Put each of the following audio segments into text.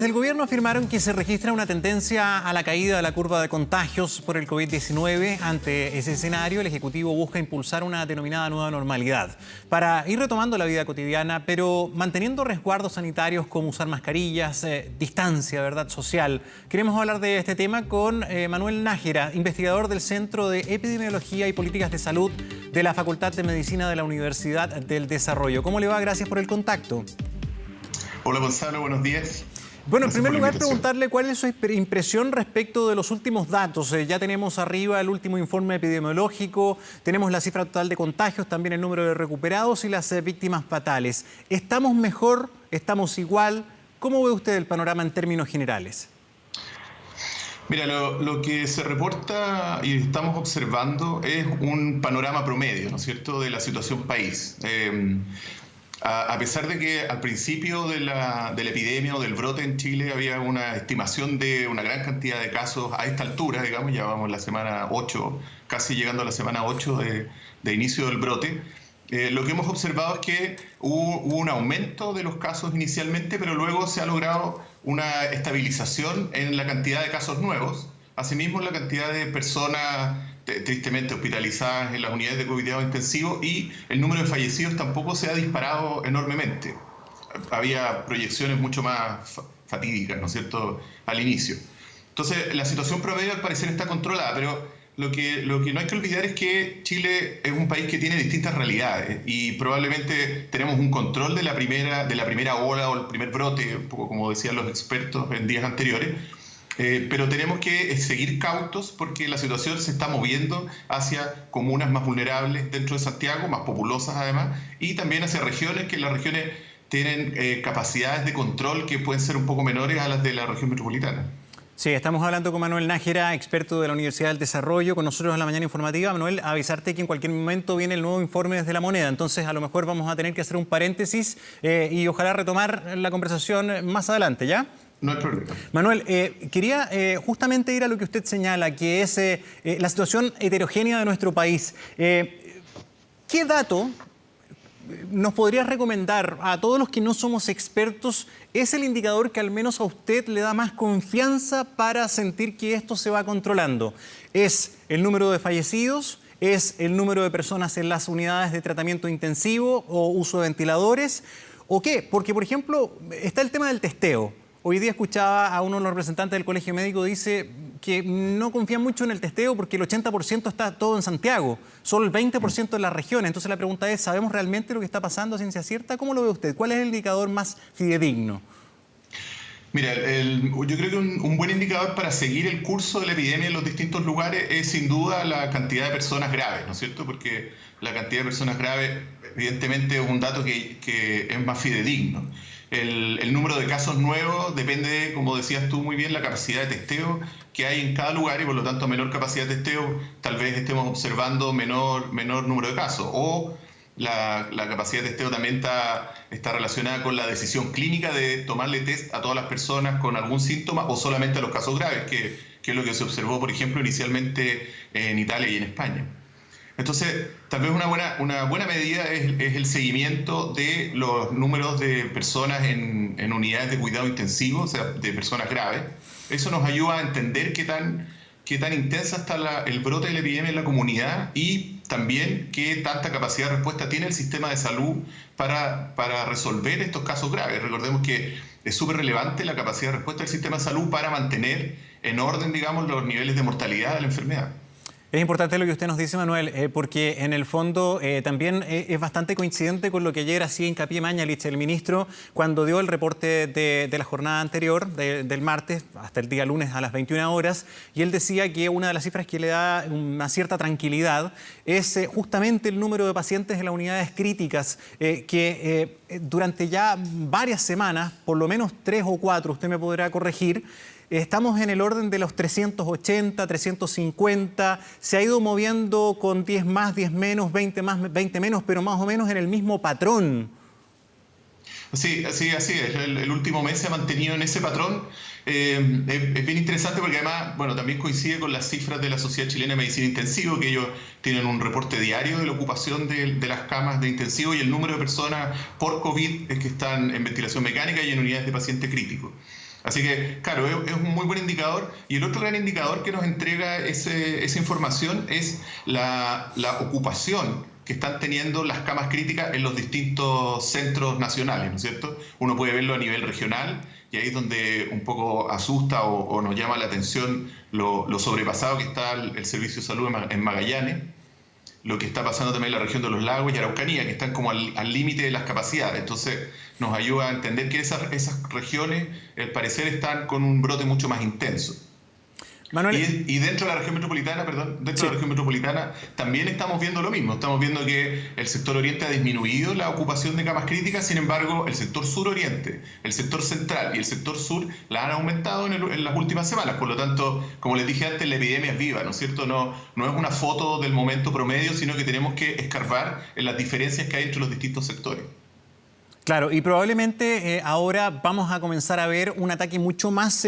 El gobierno afirmaron que se registra una tendencia a la caída de la curva de contagios por el COVID-19. Ante ese escenario, el Ejecutivo busca impulsar una denominada nueva normalidad para ir retomando la vida cotidiana, pero manteniendo resguardos sanitarios como usar mascarillas, distancia, ¿verdad?, social. Queremos hablar de este tema con Manuel Nájera, investigador del Centro de Epidemiología y Políticas de Salud de la Facultad de Medicina de la Universidad del Desarrollo. ¿Cómo le va? Gracias por el contacto. Hola Gonzalo, buenos días. Bueno, en primer lugar, preguntarle cuál es su impresión respecto de los últimos datos. Ya tenemos arriba el último informe epidemiológico, tenemos la cifra total de contagios, también el número de recuperados y las víctimas fatales. ¿Estamos mejor? ¿Estamos igual? ¿Cómo ve usted el panorama en términos generales? Mira, lo que se reporta y estamos observando es un panorama promedio, ¿no es cierto?, de la situación país. A pesar de que al principio de la epidemia o del brote en Chile había una estimación de una gran cantidad de casos a esta altura, digamos, ya vamos en la semana 8, casi llegando a la semana 8 de inicio del brote, lo que hemos observado es que hubo un aumento de los casos inicialmente, pero luego se ha logrado una estabilización en la cantidad de casos nuevos, asimismo en la cantidad de personas tristemente hospitalizadas en las unidades de cuidado intensivo, y el número de fallecidos tampoco se ha disparado enormemente. Había proyecciones mucho más fatídicas, ¿no es cierto?, al inicio. Entonces, la situación promedio al parecer está controlada, pero lo que no hay que olvidar es que Chile es un país que tiene distintas realidades y probablemente tenemos un control de la primera ola o el primer brote, un poco como decían los expertos en días anteriores. Pero tenemos que seguir cautos porque la situación se está moviendo hacia comunas más vulnerables dentro de Santiago, más populosas además, y también hacia regiones que las regiones tienen capacidades de control que pueden ser un poco menores a las de la región metropolitana. Sí, estamos hablando con Manuel Nájera, experto de la Universidad del Desarrollo, con nosotros en la mañana informativa. Manuel, avisarte que en cualquier momento viene el nuevo informe desde La Moneda, entonces a lo mejor vamos a tener que hacer un paréntesis y ojalá retomar la conversación más adelante, ¿ya? No hay problema. Manuel, quería justamente ir a lo que usted señala, que es la situación heterogénea de nuestro país. ¿Qué dato nos podría recomendar a todos los que no somos expertos es el indicador que al menos a usted le da más confianza para sentir que esto se va controlando? ¿Es el número de fallecidos? ¿Es el número de personas en las unidades de tratamiento intensivo o uso de ventiladores? ¿O qué? Porque, por ejemplo, está el tema del testeo. Hoy día escuchaba a uno de los representantes del Colegio Médico, dice que no confía mucho en el testeo porque el 80% está todo en Santiago, solo el 20% en las regiones. Entonces la pregunta es, ¿sabemos realmente lo que está pasando a ciencia cierta? ¿Cómo lo ve usted? ¿Cuál es el indicador más fidedigno? Mira, yo creo que un buen indicador para seguir el curso de la epidemia en los distintos lugares es sin duda la cantidad de personas graves, ¿no es cierto? Porque la cantidad de personas graves evidentemente es un dato que es más fidedigno. El número de casos nuevos depende, como decías tú muy bien, la capacidad de testeo que hay en cada lugar y por lo tanto a menor capacidad de testeo tal vez estemos observando menor número de casos. O la capacidad de testeo también está relacionada con la decisión clínica de tomarle test a todas las personas con algún síntoma o solamente a los casos graves, que es lo que se observó, por ejemplo, inicialmente en Italia y en España. Entonces, tal vez una buena medida es el seguimiento de los números de personas en unidades de cuidado intensivo, o sea, de personas graves. Eso nos ayuda a entender qué tan intensa está el brote de la epidemia en la comunidad y también qué tanta capacidad de respuesta tiene el sistema de salud para resolver estos casos graves. Recordemos que es súper relevante la capacidad de respuesta del sistema de salud para mantener en orden, digamos, los niveles de mortalidad de la enfermedad. Es importante lo que usted nos dice, Manuel, porque en el fondo también es bastante coincidente con lo que ayer hacía hincapié Mañalich, el ministro, cuando dio el reporte de la jornada anterior, del martes hasta el día lunes a las 21 horas, y él decía que una de las cifras que le da una cierta tranquilidad es justamente el número de pacientes en las unidades críticas, que durante ya varias semanas, por lo menos 3 o 4, usted me podrá corregir, estamos en el orden de los 380, 350, se ha ido moviendo con 10 más, 10 menos, 20 más, 20 menos, pero más o menos en el mismo patrón. Sí, así es. El último mes se ha mantenido en ese patrón. Es bien interesante porque además, bueno, también coincide con las cifras de la Sociedad Chilena de Medicina Intensiva, que ellos tienen un reporte diario de la ocupación de las camas de intensivo y el número de personas por COVID que están en ventilación mecánica y en unidades de paciente crítico. Así que, claro, es un muy buen indicador. Y el otro gran indicador que nos entrega esa información es la ocupación que están teniendo las camas críticas en los distintos centros nacionales, ¿no es cierto? Uno puede verlo a nivel regional y ahí es donde un poco asusta o nos llama la atención lo sobrepasado que está el servicio de salud en Magallanes, lo que está pasando también en la región de los lagos y Araucanía, que están como al límite de las capacidades. Entonces nos ayuda a entender que esas regiones, al parecer, están con un brote mucho más intenso. Manuel. Y dentro de la región metropolitana, dentro Sí. de la región metropolitana también estamos viendo lo mismo. Estamos viendo que el sector oriente ha disminuido la ocupación de camas críticas, sin embargo, el sector suroriente, el sector central y el sector sur la han aumentado en las últimas semanas. Por lo tanto, como les dije antes, la epidemia es viva, ¿no es cierto? No es una foto del momento promedio, sino que tenemos que escarbar en las diferencias que hay entre los distintos sectores. Claro, y probablemente ahora vamos a comenzar a ver un ataque mucho más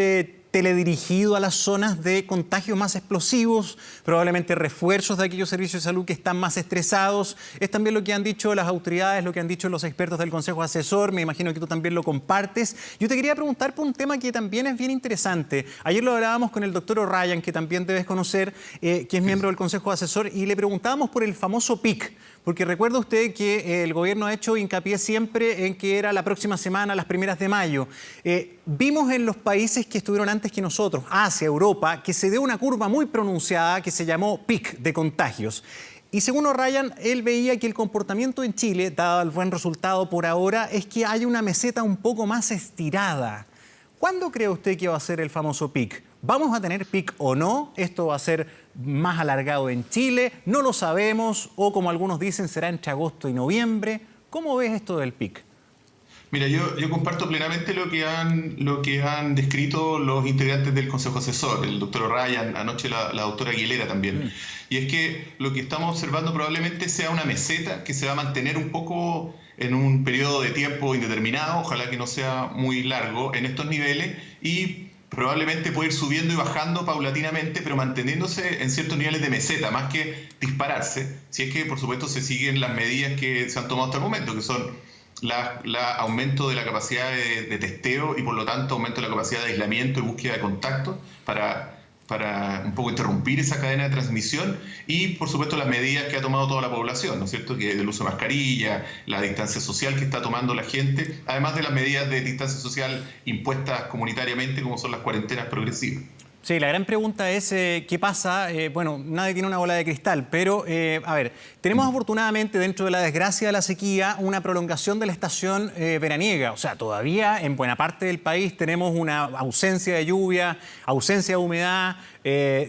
teledirigido a las zonas de contagios más explosivos, probablemente refuerzos de aquellos servicios de salud que están más estresados. Es también lo que han dicho las autoridades, lo que han dicho los expertos del Consejo Asesor. Me imagino que tú también lo compartes. Yo te quería preguntar por un tema que también es bien interesante. Ayer lo hablábamos con el doctor O'Ryan, que también debes conocer, que es miembro del Consejo Asesor, y le preguntábamos por el famoso PIC. Porque recuerda usted que el gobierno ha hecho hincapié siempre en que era la próxima semana, las primeras de mayo. Vimos en los países que estuvieron antes que nosotros, Asia, Europa, que se dio una curva muy pronunciada que se llamó pic de contagios. Y según O'Ryan, él veía que el comportamiento en Chile, dado el buen resultado por ahora, es que hay una meseta un poco más estirada. ¿Cuándo cree usted que va a ser el famoso pic? ¿Vamos a tener pic o no? ¿Esto va a ser más alargado en Chile? No lo sabemos, o como algunos dicen, será entre agosto y noviembre. ¿Cómo ves esto del pic? Mira, yo comparto plenamente lo que han descrito los integrantes del Consejo Asesor, el doctor O'Ryan, anoche la doctora Aguilera también. Y es que lo que estamos observando probablemente sea una meseta que se va a mantener un poco en un periodo de tiempo indeterminado, ojalá que no sea muy largo, en estos niveles, y probablemente puede ir subiendo y bajando paulatinamente, pero manteniéndose en ciertos niveles de meseta, más que dispararse, si es que, por supuesto, se siguen las medidas que se han tomado hasta el momento, que son aumento de la capacidad de testeo y, por lo tanto, aumento de la capacidad de aislamiento y búsqueda de contacto para un poco interrumpir esa cadena de transmisión y, por supuesto, las medidas que ha tomado toda la población, ¿no es cierto? Que el uso de mascarilla, la distancia social que está tomando la gente, además de las medidas de distancia social impuestas comunitariamente, como son las cuarentenas progresivas. Sí, la gran pregunta es ¿qué pasa? Bueno, nadie tiene una bola de cristal, pero a ver, tenemos afortunadamente dentro de la desgracia de la sequía una prolongación de la estación veraniega. O sea, todavía en buena parte del país tenemos una ausencia de lluvia, ausencia de humedad,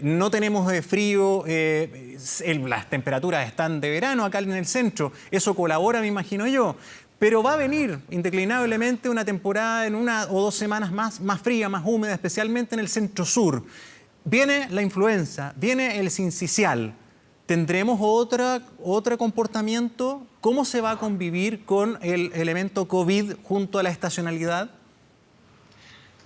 no tenemos frío, las temperaturas están de verano acá en el centro. Eso colabora, me imagino yo. Pero va a venir indeclinablemente una temporada en 1 o 2 semanas más fría, más húmeda, especialmente en el centro sur. Viene la influenza, viene el sincicial. ¿Tendremos otro comportamiento? ¿Cómo se va a convivir con el elemento COVID junto a la estacionalidad?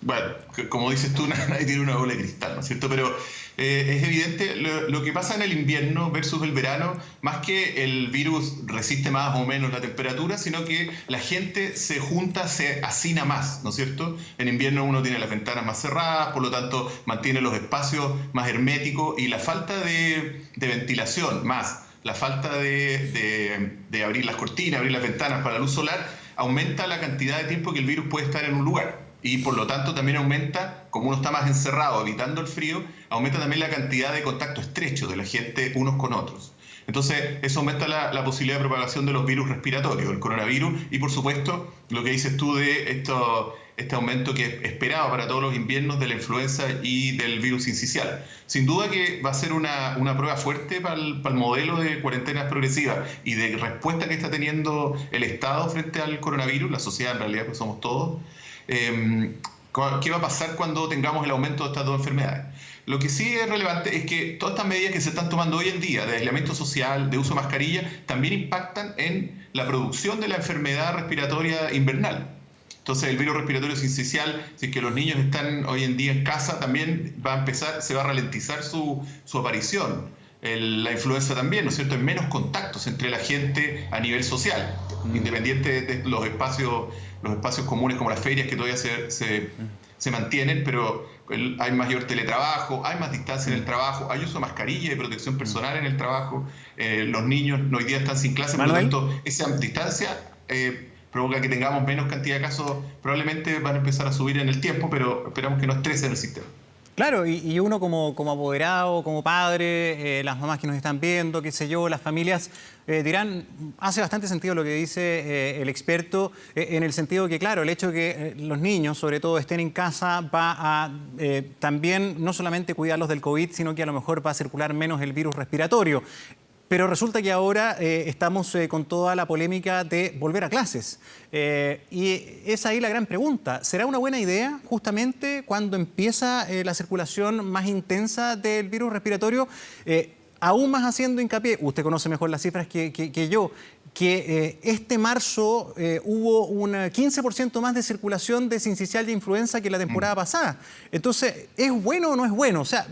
Bueno, como dices tú, nadie tiene una bola de cristal, ¿no es cierto? Pero es evidente lo que pasa en el invierno versus el verano, más que el virus resiste más o menos la temperatura, sino que la gente se junta, se hacina más, ¿no es cierto? En invierno uno tiene las ventanas más cerradas, por lo tanto mantiene los espacios más herméticos y la falta de ventilación, más la falta de abrir las cortinas, abrir las ventanas para la luz solar, aumenta la cantidad de tiempo que el virus puede estar en un lugar. Y por lo tanto también aumenta, como uno está más encerrado, evitando el frío, aumenta también la cantidad de contacto estrecho de la gente unos con otros. Entonces eso aumenta la posibilidad de propagación de los virus respiratorios, el coronavirus, y por supuesto lo que dices tú de este aumento que es esperado para todos los inviernos de la influenza y del virus sincicial. Sin duda que va a ser una prueba fuerte para el modelo de cuarentenas progresivas y de respuesta que está teniendo el Estado frente al coronavirus, la sociedad en realidad, pues somos todos. ¿Qué va a pasar cuando tengamos el aumento de estas dos enfermedades? Lo que sí es relevante es que todas estas medidas que se están tomando hoy en día, de aislamiento social, de uso de mascarilla, también impactan en la producción de la enfermedad respiratoria invernal. Entonces el virus respiratorio sincicial, si es que los niños están hoy en día en casa, también se va a ralentizar su aparición. La influenza también, ¿no es cierto?, en menos contactos entre la gente a nivel social, independiente de los espacios comunes como las ferias que todavía se mantienen, pero hay mayor teletrabajo, hay más distancia en el trabajo, hay uso de mascarilla y protección personal en el trabajo. Los niños hoy día están sin clase, por lo tanto, esa distancia provoca que tengamos menos cantidad de casos. Probablemente van a empezar a subir en el tiempo, pero esperamos que no estresen el sistema. Claro, y uno como apoderado, como padre, las mamás que nos están viendo, qué sé yo, las familias dirán, hace bastante sentido lo que dice el experto, en el sentido que, claro, el hecho de que los niños, sobre todo, estén en casa, va a también no solamente cuidarlos del COVID, sino que a lo mejor va a circular menos el virus respiratorio. Pero resulta que ahora estamos con toda la polémica de volver a clases. Y es ahí la gran pregunta. ¿Será una buena idea justamente cuando empieza la circulación más intensa del virus respiratorio? Aún más haciendo hincapié, usted conoce mejor las cifras que yo, que este marzo hubo un 15% más de circulación de sincicial y influenza que la temporada pasada. Entonces, ¿es bueno o no es bueno? O sea,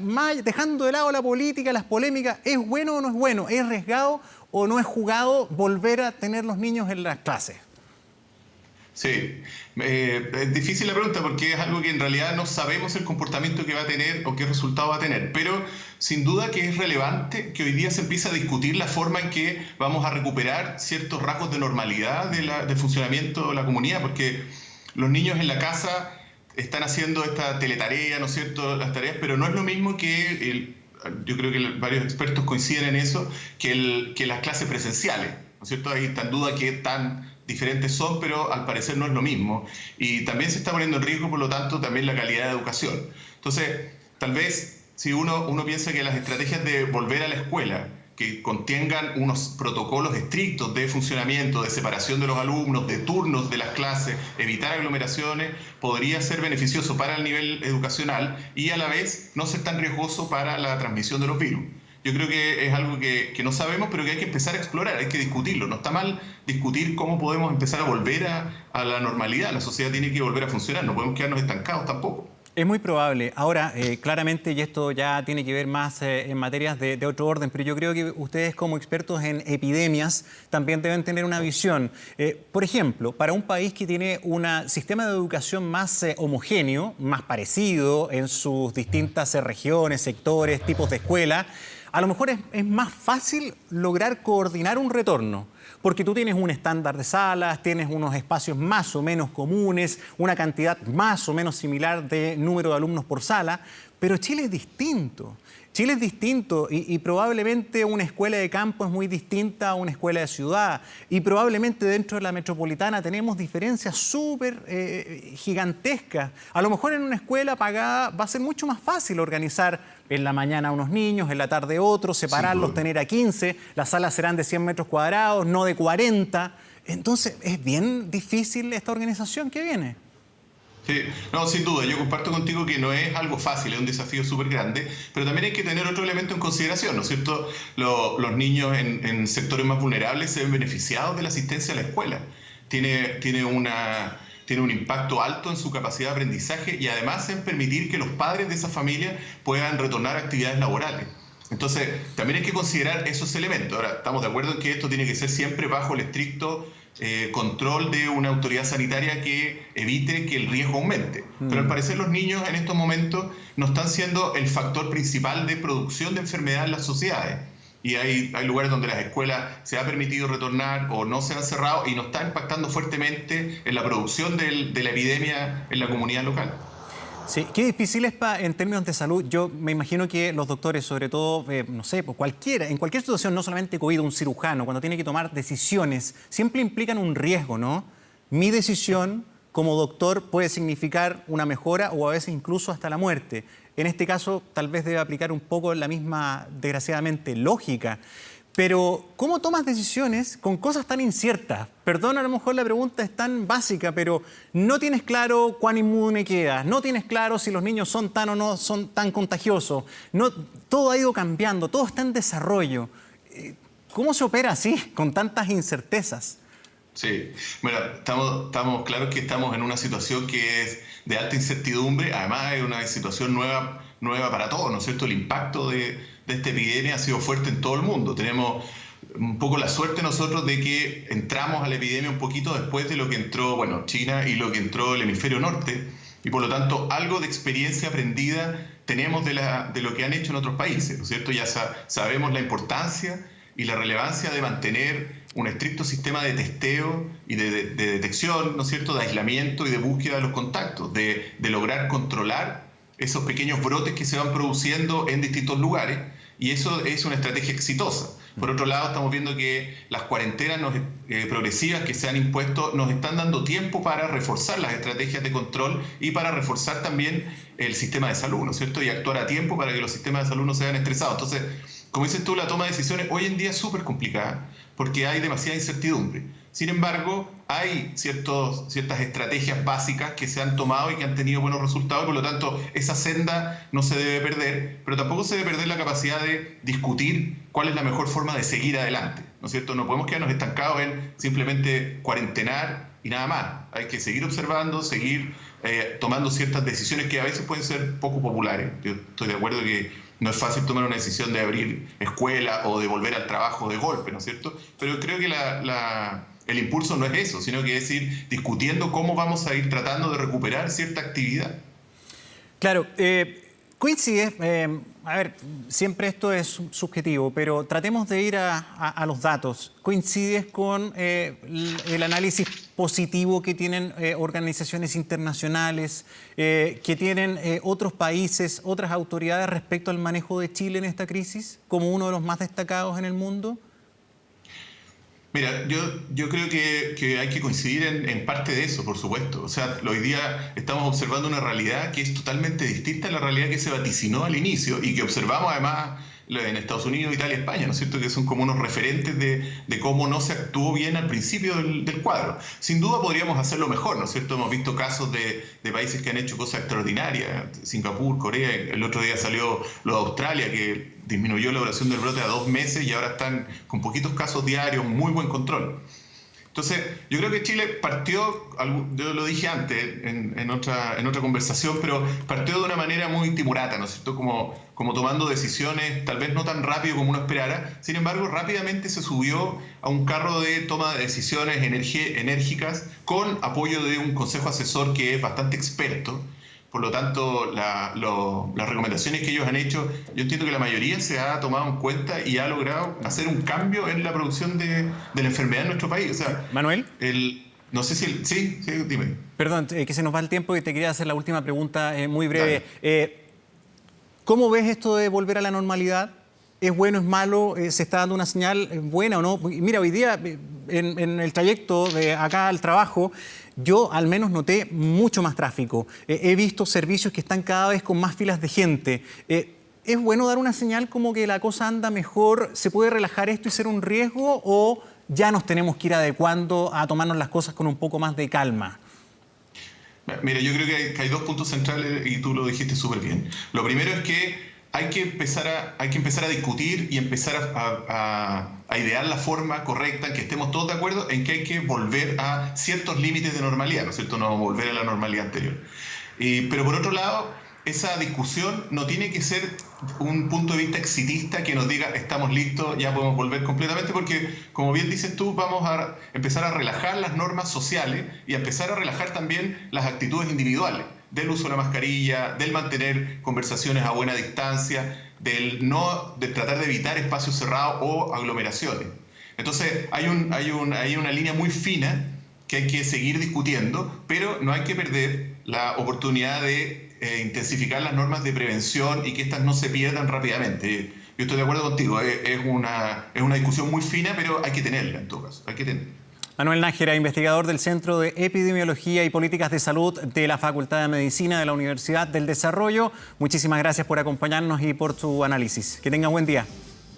dejando de lado la política, las polémicas, ¿es bueno o no es bueno? ¿Es arriesgado o no es jugado volver a tener los niños en las clases? Sí, es difícil la pregunta porque es algo que en realidad no sabemos el comportamiento que va a tener o qué resultado va a tener, pero sin duda que es relevante que hoy día se empiece a discutir la forma en que vamos a recuperar ciertos rasgos de normalidad del funcionamiento de la comunidad, porque los niños en la casa están haciendo esta teletarea, ¿no es cierto?, las tareas, pero no es lo mismo que, yo creo que varios expertos coinciden en eso, que las clases presenciales, ¿no es cierto? Hay tan duda que tan diferentes son, pero al parecer no es lo mismo. Y también se está poniendo en riesgo, por lo tanto, también la calidad de educación. Entonces, tal vez si uno piensa que las estrategias de volver a la escuela, que contengan unos protocolos estrictos de funcionamiento, de separación de los alumnos, de turnos de las clases, evitar aglomeraciones, podría ser beneficioso para el nivel educacional y a la vez no ser tan riesgoso para la transmisión de los virus. Yo creo que es algo que no sabemos, pero que hay que empezar a explorar, hay que discutirlo. No está mal discutir cómo podemos empezar a volver a la normalidad. La sociedad tiene que volver a funcionar, no podemos quedarnos estancados tampoco. Es muy probable. Ahora, claramente, y esto ya tiene que ver más en materias de otro orden, pero yo creo que ustedes como expertos en epidemias también deben tener una visión. Por ejemplo, para un país que tiene un sistema de educación más homogéneo, más parecido en sus distintas regiones, sectores, tipos de escuela, a lo mejor es más fácil lograr coordinar un retorno, porque tú tienes un estándar de salas, tienes unos espacios más o menos comunes, una cantidad más o menos similar de número de alumnos por sala, pero Chile es distinto. Chile es distinto y probablemente una escuela de campo es muy distinta a una escuela de ciudad y probablemente dentro de la metropolitana tenemos diferencias súper gigantescas. A lo mejor en una escuela pagada va a ser mucho más fácil organizar en la mañana a unos niños, en la tarde otros, separarlos, tener a 15, las salas serán de 100 metros cuadrados, no de 40. Entonces es bien difícil esta organización que viene. Sí, no, sin duda, yo comparto contigo que no es algo fácil, es un desafío súper grande, pero también hay que tener otro elemento en consideración, ¿no es cierto? Los niños en sectores más vulnerables se ven beneficiados de la asistencia a la escuela. Tiene un impacto alto en su capacidad de aprendizaje y además en permitir que los padres de esa familia puedan retornar a actividades laborales. Entonces, también hay que considerar esos elementos. Ahora, estamos de acuerdo en que esto tiene que ser siempre bajo el estricto control de una autoridad sanitaria que evite que el riesgo aumente. Pero al parecer los niños en estos momentos no están siendo el factor principal de producción de enfermedad en las sociedades. Y hay lugares donde las escuelas se ha permitido retornar o no se han cerrado y no está impactando fuertemente en la producción de la epidemia en la comunidad local. Sí, qué difícil es en términos de salud. Yo me imagino que los doctores, sobre todo, no sé, en cualquier situación, no solamente COVID, un cirujano, cuando tiene que tomar decisiones, siempre implican un riesgo, ¿no? Mi decisión como doctor puede significar una mejora o a veces incluso hasta la muerte. En este caso, tal vez debe aplicar un poco la misma, desgraciadamente, lógica. Pero, ¿cómo tomas decisiones con cosas tan inciertas? Perdón, a lo mejor la pregunta es tan básica, pero no tienes claro cuán inmune quedas, no tienes claro si los niños son tan o no son tan contagiosos. No, todo ha ido cambiando, todo está en desarrollo. ¿Cómo se opera así, con tantas incertezas? Sí, bueno, estamos claros que estamos en una situación que es de alta incertidumbre, además es una situación nueva para todos, ¿no es cierto? El impacto de esta epidemia ha sido fuerte en todo el mundo. Tenemos un poco la suerte nosotros de que entramos a la epidemia un poquito después de lo que entró, China y lo que entró el hemisferio norte, y por lo tanto algo de experiencia aprendida tenemos de lo que han hecho en otros países, ¿no es cierto? Ya sabemos la importancia y la relevancia de mantener un estricto sistema de testeo y de detección, ¿no es cierto?, de aislamiento y de búsqueda de los contactos, de lograr controlar esos pequeños brotes que se van produciendo en distintos lugares, y eso es una estrategia exitosa. Por otro lado, estamos viendo que las cuarentenas progresivas que se han impuesto nos están dando tiempo para reforzar las estrategias de control y para reforzar también el sistema de salud, ¿no es cierto?, y actuar a tiempo para que los sistemas de salud no se vean estresados. Entonces, como dices tú, la toma de decisiones hoy en día es súper complicada porque hay demasiada incertidumbre. Sin embargo, hay ciertas estrategias básicas que se han tomado y que han tenido buenos resultados, y por lo tanto esa senda no se debe perder, pero tampoco se debe perder la capacidad de discutir cuál es la mejor forma de seguir adelante, ¿no es cierto? No podemos quedarnos estancados en simplemente cuarentenar y nada más. Hay que seguir observando, seguir tomando ciertas decisiones que a veces pueden ser poco populares. Yo estoy de acuerdo que no es fácil tomar una decisión de abrir escuela o de volver al trabajo de golpe, ¿no es cierto? Pero creo que el impulso no es eso, sino que es ir discutiendo cómo vamos a ir tratando de recuperar cierta actividad. Claro, coincide, a ver, siempre esto es subjetivo, pero tratemos de ir a los datos. ¿Coincides con el análisis positivo que tienen organizaciones internacionales, que tienen otros países, otras autoridades respecto al manejo de Chile en esta crisis, como uno de los más destacados en el mundo? Mira, yo creo que hay que coincidir en parte de eso, por supuesto. O sea, hoy día estamos observando una realidad que es totalmente distinta a la realidad que se vaticinó al inicio y que observamos además en Estados Unidos, Italia, España, ¿no es cierto?, que son como unos referentes de cómo no se actuó bien al principio del cuadro. Sin duda podríamos hacerlo mejor, ¿no es cierto? Hemos visto casos de países que han hecho cosas extraordinarias, Singapur, Corea, el otro día salió lo de Australia, que disminuyó la duración del brote a 2 meses y ahora están con poquitos casos diarios, muy buen control. Entonces, yo creo que Chile partió, yo lo dije antes en otra conversación, pero partió de una manera muy timorata, ¿no es cierto?, como tomando decisiones tal vez no tan rápido como uno esperara. Sin embargo, rápidamente se subió a un carro de toma de decisiones enérgicas con apoyo de un consejo asesor que es bastante experto. Por lo tanto, las recomendaciones que ellos han hecho, yo entiendo que la mayoría se ha tomado en cuenta y ha logrado hacer un cambio en la producción de la enfermedad en nuestro país. O sea, Manuel. No sé si... Sí, dime. Perdón, que se nos va el tiempo y te quería hacer la última pregunta muy breve. ¿Cómo ves esto de volver a la normalidad? ¿Es bueno, es malo? ¿Se está dando una señal buena o no? Mira, hoy día en el trayecto de acá al trabajo, yo al menos noté mucho más tráfico. He visto servicios que están cada vez con más filas de gente. ¿Es bueno dar una señal como que la cosa anda mejor? ¿Se puede relajar esto y ser un riesgo? ¿O ya nos tenemos que ir adecuando a tomarnos las cosas con un poco más de calma? Mira, yo creo que hay 2 puntos centrales y tú lo dijiste súper bien. Lo primero es que hay que empezar a discutir y empezar a idear la forma correcta en que estemos todos de acuerdo en que hay que volver a ciertos límites de normalidad, ¿no es cierto?, no volver a la normalidad anterior. Pero por otro lado, esa discusión no tiene que ser un punto de vista exitista que nos diga estamos listos, ya podemos volver completamente, porque como bien dices tú, vamos a empezar a relajar las normas sociales y a empezar a relajar también las actitudes individuales, del uso de la mascarilla, del mantener conversaciones a buena distancia, de tratar de evitar espacios cerrados o aglomeraciones. Entonces hay una línea muy fina que hay que seguir discutiendo, pero no hay que perder la oportunidad de intensificar las normas de prevención y que estas no se pierdan rápidamente. Yo estoy de acuerdo contigo, es una discusión muy fina, pero hay que tenerla en todo caso, hay que tenerla. Manuel Nájera, investigador del Centro de Epidemiología y Políticas de Salud de la Facultad de Medicina de la Universidad del Desarrollo. Muchísimas gracias por acompañarnos y por tu análisis. Que tengan buen día.